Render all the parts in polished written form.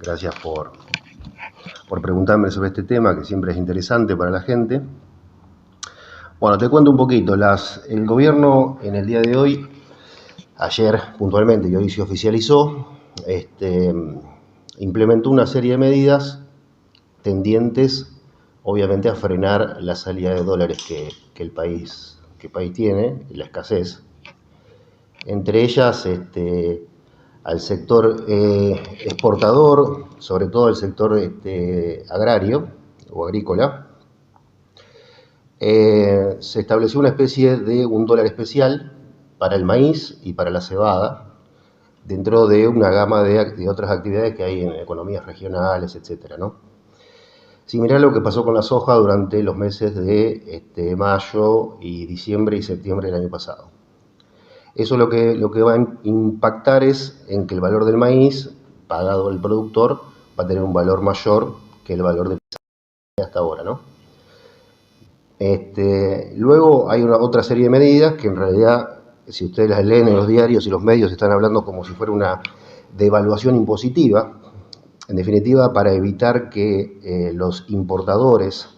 Gracias por preguntarme sobre este tema, que siempre es interesante para la gente. Bueno, te cuento un poquito. El gobierno en el día de hoy, ayer puntualmente, y hoy se oficializó, implementó una serie de medidas tendientes, obviamente, a frenar la salida de dólares que el país tiene, la escasez. Entre ellas, al sector exportador, sobre todo al sector agrario o agrícola, se estableció una especie de un dólar especial para el maíz y para la cebada, dentro de una gama de otras actividades que hay en economías regionales, etcétera, ¿no? Similar a lo que pasó con la soja durante los meses de mayo y diciembre y septiembre del año pasado. Eso lo que va a impactar es en que el valor del maíz pagado al productor va a tener un valor mayor que el valor de hasta ahora, ¿no? Luego hay otra serie de medidas que en realidad, si ustedes las leen en los diarios y los medios, están hablando como si fuera una devaluación impositiva, en definitiva, para evitar que los importadores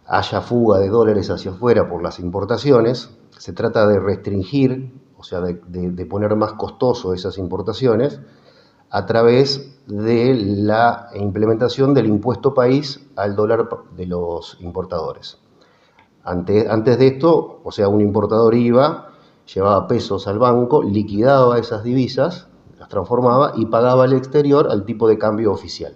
haya fuga de dólares hacia afuera por las importaciones. Se trata de restringir, o sea, de poner más costoso esas importaciones a través de la implementación del impuesto país al dólar de los importadores. Antes de esto, o sea, un importador iba, llevaba pesos al banco, liquidaba esas divisas, las transformaba y pagaba al exterior al tipo de cambio oficial.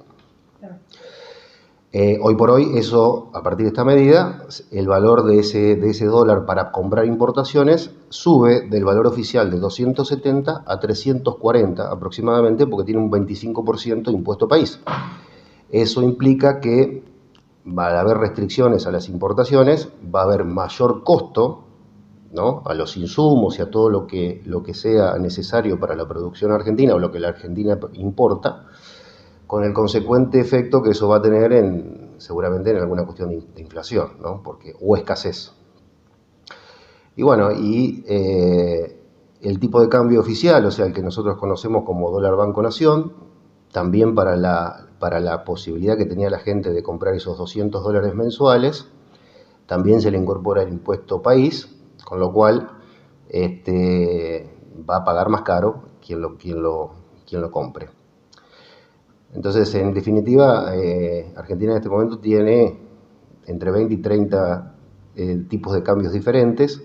Hoy por hoy, eso, a partir de esta medida, el valor de ese dólar para comprar importaciones sube del valor oficial de 270 a 340 aproximadamente, porque tiene un 25% de impuesto país. Eso implica que va a haber restricciones a las importaciones, va a haber mayor costo, ¿no?, a los insumos y a todo lo que sea necesario para la producción argentina o lo que la Argentina importa, con el consecuente efecto que eso va a tener seguramente en alguna cuestión de inflación, ¿no?, o escasez. Y bueno, el tipo de cambio oficial, o sea, el que nosotros conocemos como dólar Banco Nación, también para la posibilidad que tenía la gente de comprar esos 200 dólares mensuales, también se le incorpora el impuesto país, con lo cual va a pagar más caro quien lo compre. Entonces, en definitiva, Argentina en este momento tiene entre 20 y 30 tipos de cambios diferentes.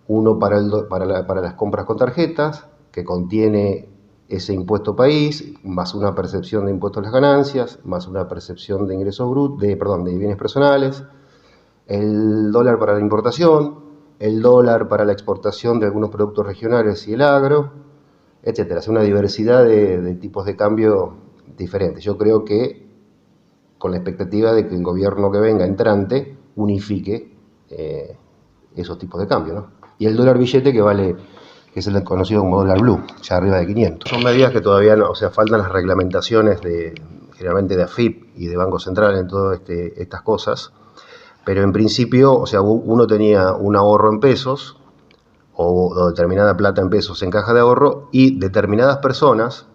Uno para las compras con tarjetas, que contiene ese impuesto país, más una percepción de impuesto a las ganancias, más una percepción de ingresos brutos, de bienes personales. El dólar para la importación, el dólar para la exportación de algunos productos regionales y el agro, etcétera. Es una diversidad de tipos de cambio diferentes. Yo creo que con la expectativa de que el gobierno que venga entrante unifique esos tipos de cambio, ¿no? Y el dólar billete que es el conocido como dólar blue, ya arriba de 500. Son medidas que todavía no, o sea, faltan las reglamentaciones generalmente de AFIP y de Banco Central en todas estas cosas, pero en principio, o sea, uno tenía un ahorro en pesos o determinada plata en pesos en caja de ahorro, y determinadas personas,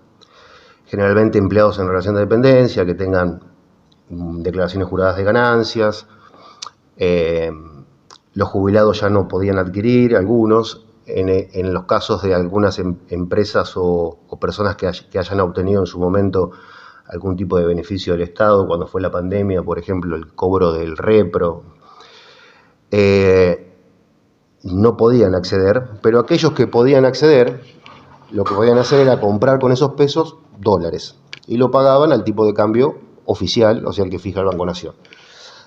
generalmente empleados en relación de dependencia, que tengan declaraciones juradas de ganancias, los jubilados ya no podían adquirir, algunos, en los casos de algunas empresas o personas que hayan obtenido en su momento algún tipo de beneficio del Estado, cuando fue la pandemia, por ejemplo, el cobro del repro, no podían acceder, pero aquellos que podían acceder, lo que podían hacer era comprar con esos pesos dólares, y lo pagaban al tipo de cambio oficial, o sea, el que fija el Banco Nación.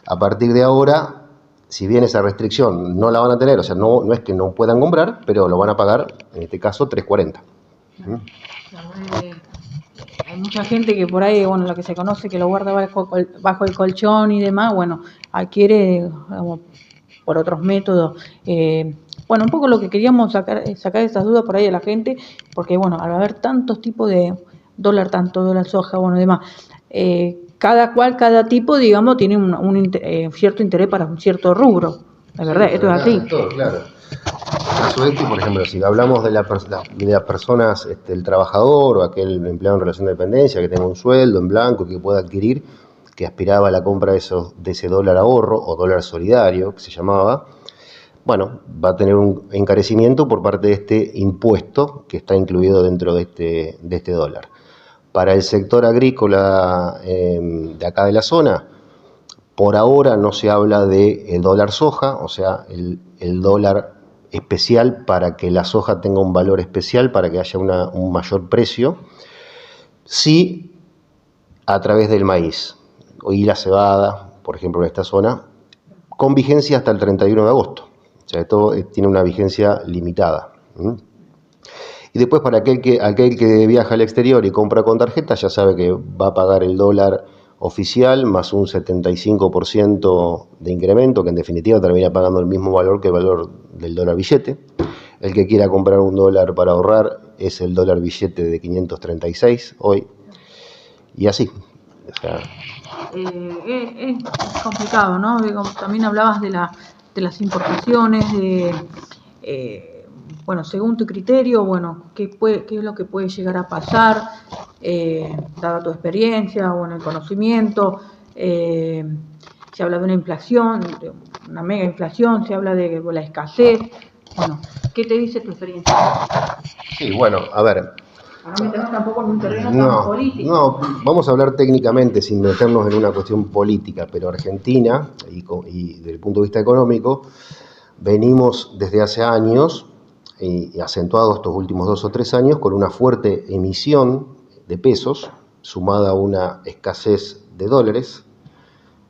A partir de ahora, si bien esa restricción no la van a tener, o sea, no es que no puedan comprar, pero lo van a pagar, en este caso, 3.40. Hay mucha gente que por ahí, bueno, lo que se conoce, que lo guarda bajo el colchón y demás, bueno, adquiere, digamos, por otros métodos. Bueno, un poco lo que queríamos sacar esas dudas por ahí a la gente, porque, bueno, al haber tantos tipos de dólar, tanto dólar soja, bueno, y demás, cada tipo, digamos, tiene un cierto interés para un cierto rubro. La verdad, esto es así. Claro. caso este, por ejemplo, si hablamos de, de las personas, el trabajador o aquel empleado en relación de dependencia que tenga un sueldo en blanco que pueda adquirir, que aspiraba a la compra de ese dólar ahorro o dólar solidario, que se llamaba, bueno, va a tener un encarecimiento por parte de este impuesto que está incluido dentro de este dólar. Para el sector agrícola de acá de la zona, por ahora no se habla de el dólar soja, o sea, el dólar especial para que la soja tenga un valor especial, para que haya un mayor precio, sí a través del maíz y la cebada, por ejemplo, en esta zona, con vigencia hasta el 31 de agosto. O sea, esto tiene una vigencia limitada. Y después para aquel que viaja al exterior y compra con tarjeta, ya sabe que va a pagar el dólar oficial más un 75% de incremento, que en definitiva termina pagando el mismo valor que el valor del dólar billete. El que quiera comprar un dólar para ahorrar es el dólar billete de 536 hoy. Y así. O sea, es complicado, ¿no? Digo, también hablabas de las importaciones, bueno, según tu criterio, bueno, ¿qué es lo que puede llegar a pasar, dada tu experiencia o en el conocimiento? Se habla de una inflación, de una mega inflación, se habla de la escasez. Bueno, ¿qué te dice tu experiencia? Sí, bueno, a ver. Para no meternos tampoco en un terreno tan político. No, vamos a hablar técnicamente sin meternos en una cuestión política, pero Argentina, y desde el punto de vista económico, venimos desde hace años, y acentuado estos últimos 2 o 3 años, con una fuerte emisión de pesos, sumada a una escasez de dólares.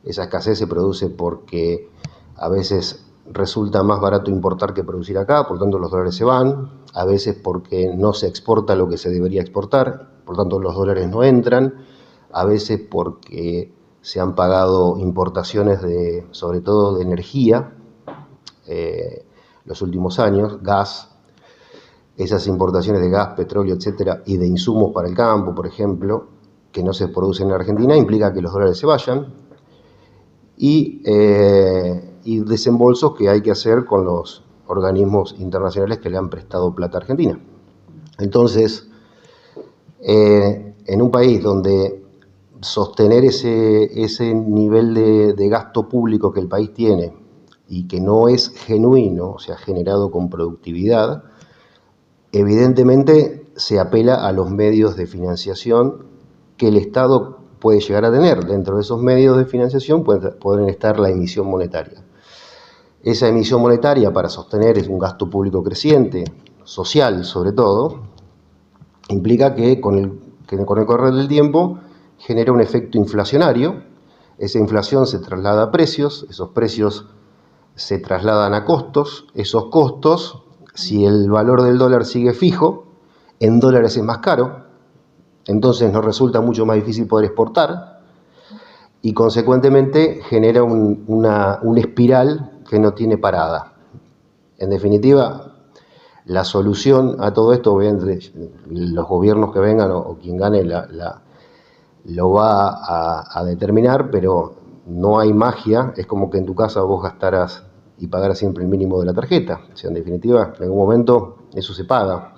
Esa escasez se produce porque a veces resulta más barato importar que producir acá, por tanto los dólares se van, a veces porque no se exporta lo que se debería exportar, por tanto los dólares no entran, a veces porque se han pagado importaciones sobre todo de energía, los últimos años, gas, esas importaciones de gas, petróleo, etcétera, y de insumos para el campo, por ejemplo, que no se producen en Argentina, implica que los dólares se vayan, y desembolsos que hay que hacer con los organismos internacionales que le han prestado plata a Argentina. Entonces, en un país donde sostener ese nivel de gasto público que el país tiene y que no es genuino, o sea, generado con productividad, evidentemente se apela a los medios de financiación que el Estado puede llegar a tener. Dentro de esos medios de financiación pueden estar la emisión monetaria. Esa emisión monetaria, para sostener un gasto público creciente, social sobre todo, implica que con el correr del tiempo genera un efecto inflacionario. Esa inflación se traslada a precios, esos precios se trasladan a costos, esos costos, si el valor del dólar sigue fijo, en dólares es más caro, entonces nos resulta mucho más difícil poder exportar y consecuentemente genera una espiral que no tiene parada. En definitiva, la solución a todo esto, obviamente, los gobiernos que vengan o quien gane lo va a determinar, pero no hay magia. Es como que en tu casa vos gastaras y pagaras siempre el mínimo de la tarjeta. O sea, en definitiva, en algún momento eso se paga.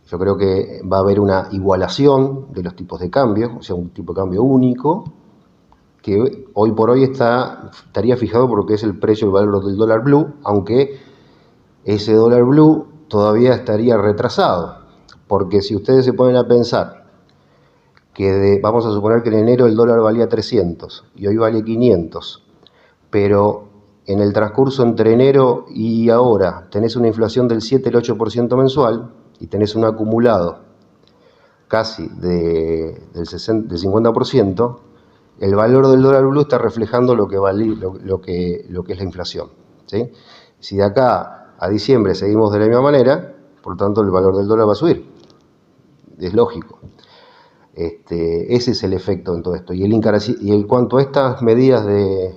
Yo creo que va a haber una igualación de los tipos de cambio, o sea, un tipo de cambio único, que hoy por hoy estaría fijado por lo que es el precio, el valor del dólar blue, aunque ese dólar blue todavía estaría retrasado, porque si ustedes se ponen a pensar que vamos a suponer que en enero el dólar valía 300 y hoy vale 500, pero en el transcurso entre enero y ahora tenés una inflación del 7, el 8% mensual y tenés un acumulado casi del 50%, el valor del dólar blue está reflejando lo que es la inflación, ¿sí? Si de acá a diciembre seguimos de la misma manera, por tanto el valor del dólar va a subir. Es lógico. Ese es el efecto en todo esto. Y en cuanto a estas medidas del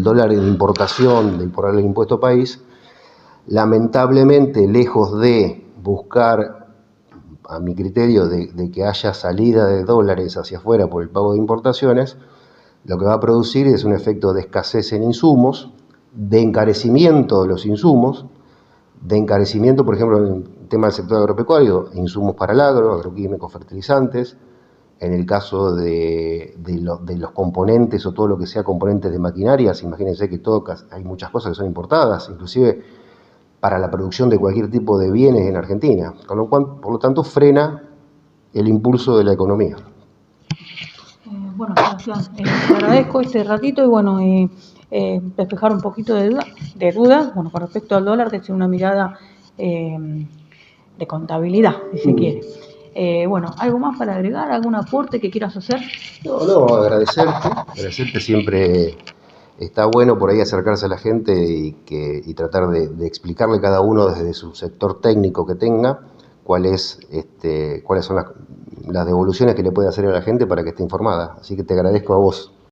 dólar de importación, de imponerle el impuesto país, lamentablemente, lejos de buscar, a mi criterio, de que haya salida de dólares hacia afuera por el pago de importaciones, lo que va a producir es un efecto de escasez en insumos, de encarecimiento de los insumos, de encarecimiento, por ejemplo, en el tema del sector agropecuario, insumos para el agro, agroquímicos, fertilizantes. En el caso de los componentes o todo lo que sea componentes de maquinarias, imagínense que hay muchas cosas que son importadas, inclusive para la producción de cualquier tipo de bienes en Argentina, con lo cual, por lo tanto, frena el impulso de la economía. Bueno, Sebastián, te agradezco este ratito y bueno, despejar un poquito de dudas, bueno, con respecto al dólar, desde una mirada de contabilidad, si se quiere. Bueno, ¿algo más para agregar? ¿Algún aporte que quieras hacer? No, agradecerte siempre. Está bueno por ahí acercarse a la gente y tratar de explicarle cada uno desde su sector técnico que tenga cuáles son las devoluciones que le puede hacer a la gente para que esté informada. Así que te agradezco a vos.